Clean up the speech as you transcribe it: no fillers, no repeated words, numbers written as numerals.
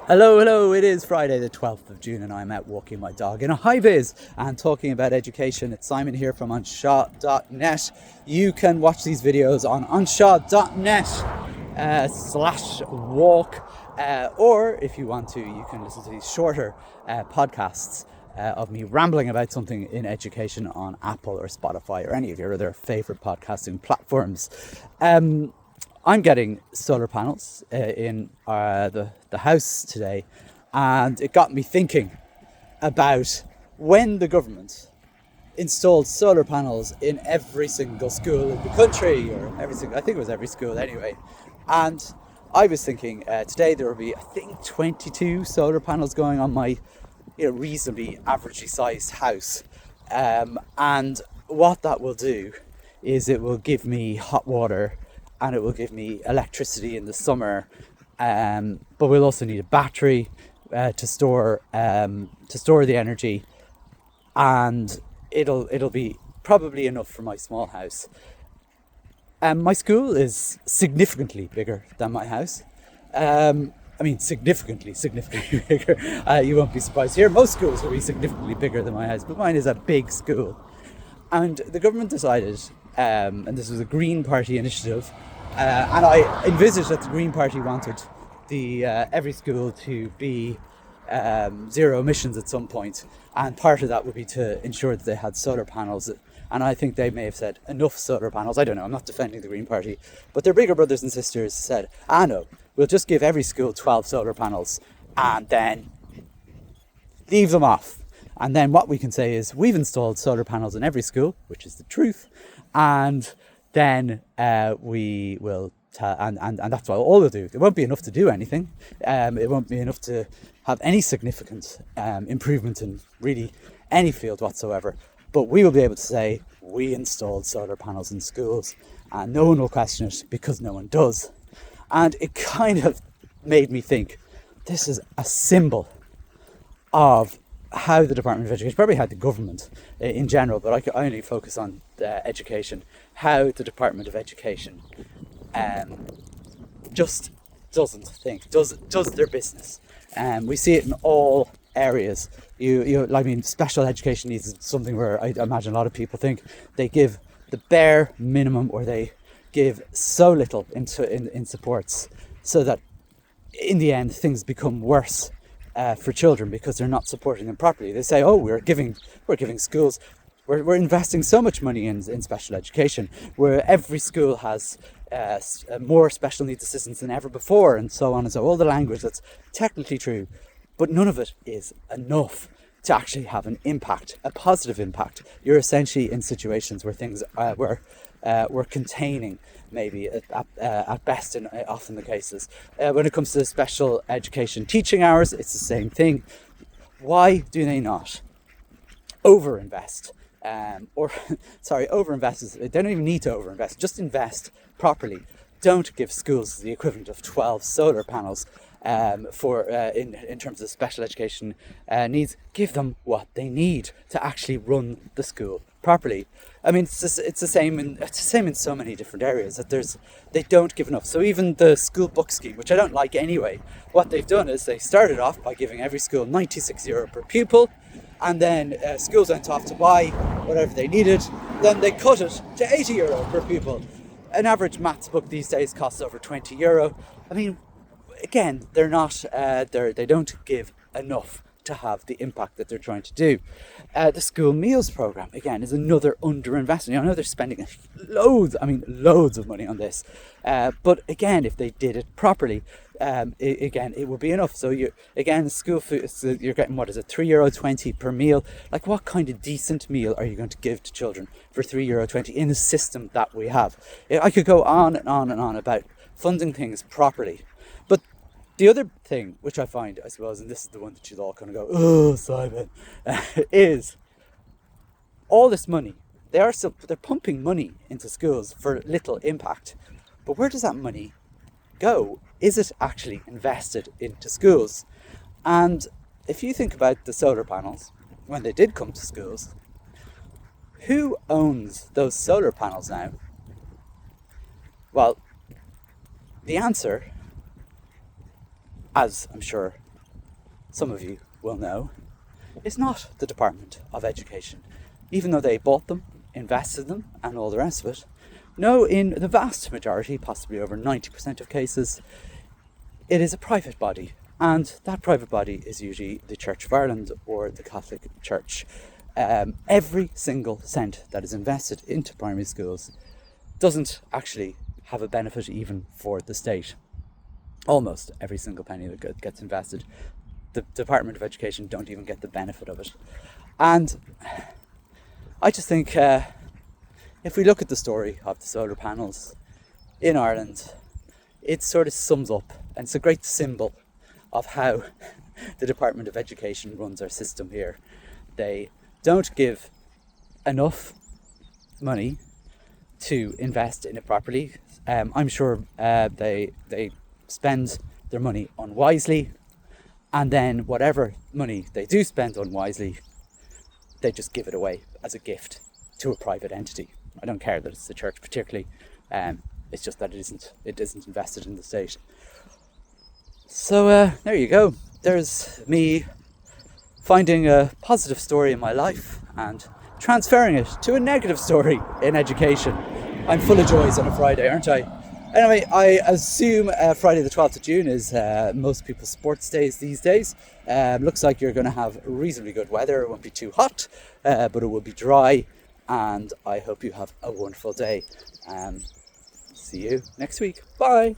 Hello, it is Friday the 12th of June and I'm out walking my dog in a high vis and talking about education. It's Simon here from Anseo.net. You can watch these videos on Anseo.net slash walk, or if you want to, you can listen to these shorter podcasts of me rambling about something in education on Apple or Spotify or any of your other favorite podcasting platforms. I'm getting solar panels in the house today, and it got me thinking about when the government installed solar panels in every single school in the country, or I think it was every school anyway. And I was thinking today there will be, I think, 22 solar panels going on my reasonably averagely sized house. And what that will do is it will give me hot water and it will give me electricity in the summer, but we'll also need a battery to store the energy, and it'll be probably enough for my small house. My school is significantly bigger than my house. Significantly bigger. You won't be surprised here. Most schools will be significantly bigger than my house, but mine is a big school. And the government decided, and this was a Green Party initiative, and I envisaged that the Green Party wanted the every school to be zero emissions at some point, and part of that would be to ensure that they had solar panels. And I think they may have said enough solar panels. I don't know, I'm not defending the Green Party, but their bigger brothers and sisters said, no, we'll just give every school 12 solar panels and then leave them off. And then what we can say is we've installed solar panels in every school, which is the truth, and then we will, and that's what all we'll do. It won't be enough to do anything. It won't be enough to have any significant improvement in really any field whatsoever. But we will be able to say we installed solar panels in schools, and no one will question it because no one does. And it kind of made me think, this is a symbol of how the Department of Education, probably how the government in general, but I only focus on education, how the Department of Education just doesn't think, does their business. We see it in all areas. Special education needs is something where I imagine a lot of people think they give the bare minimum, or they give so little in supports, so that in the end things become worse for children because they're not supporting them properly. They say, we're giving schools, we're investing so much money in special education, where every school has more special needs assistants than ever before, and so on and so, all the language that's technically true, but none of it is enough to actually have an impact, a positive impact. You're essentially in situations where things we're containing, maybe at best, in often the cases. When it comes to special education teaching hours, it's the same thing. Why do they not overinvest? Overinvest. They don't even need to overinvest. Just invest properly. Don't give schools the equivalent of 12 solar panels in terms of special education needs. Give them what they need to actually run the school properly. I mean, it's the same in so many different areas, that they don't give enough. So even the school book scheme, which I don't like anyway, what they've done is they started off by giving every school €96 per pupil, and then schools went off to buy whatever they needed. Then they cut it to €80 per pupil. An average maths book these days costs over €20. I mean, again, they're not. They don't give enough to have the impact that they're trying to do. The school meals program, again, is another underinvestment. I know they're spending loads of money on this, but again, if they did it properly, it would be enough. So the school food, so you're getting, what is it, €3.20 per meal? Like, what kind of decent meal are you going to give to children for €3.20 in a system that we have? I could go on and on and on about funding things properly. But the other thing, which I find, I suppose, and this is the one that you'll all kind of go, oh, Simon, is all this money. They're pumping money into schools for little impact. But where does that money go? Is it actually invested into schools? And if you think about the solar panels, when they did come to schools, who owns those solar panels now? Well, the answer, as I'm sure some of you will know, is not the Department of Education. Even though they bought them, invested them, and all the rest of it, no, in the vast majority, possibly over 90% of cases, it is a private body. And that private body is usually the Church of Ireland or the Catholic Church. Every single cent that is invested into primary schools doesn't actually have a benefit even for the state. Almost every single penny that gets invested, the Department of Education don't even get the benefit of it. And I just think if we look at the story of the solar panels in Ireland, it sort of sums up, and it's a great symbol of how the Department of Education runs our system here. They don't give enough money to invest in it properly. I'm sure they spend their money unwisely, and then whatever money they do spend unwisely, they just give it away as a gift to a private entity. I don't care that it's the church particularly. It's just that it isn't invested in the state. So there you go. There's me finding a positive story in my life and transferring it to a negative story in education. I'm full of joys on a Friday, aren't I? Anyway, I assume Friday the 12th of June is most people's sports days these days. Looks like you're going to have reasonably good weather. It won't be too hot, but it will be dry. And I hope you have a wonderful day. See you next week. Bye.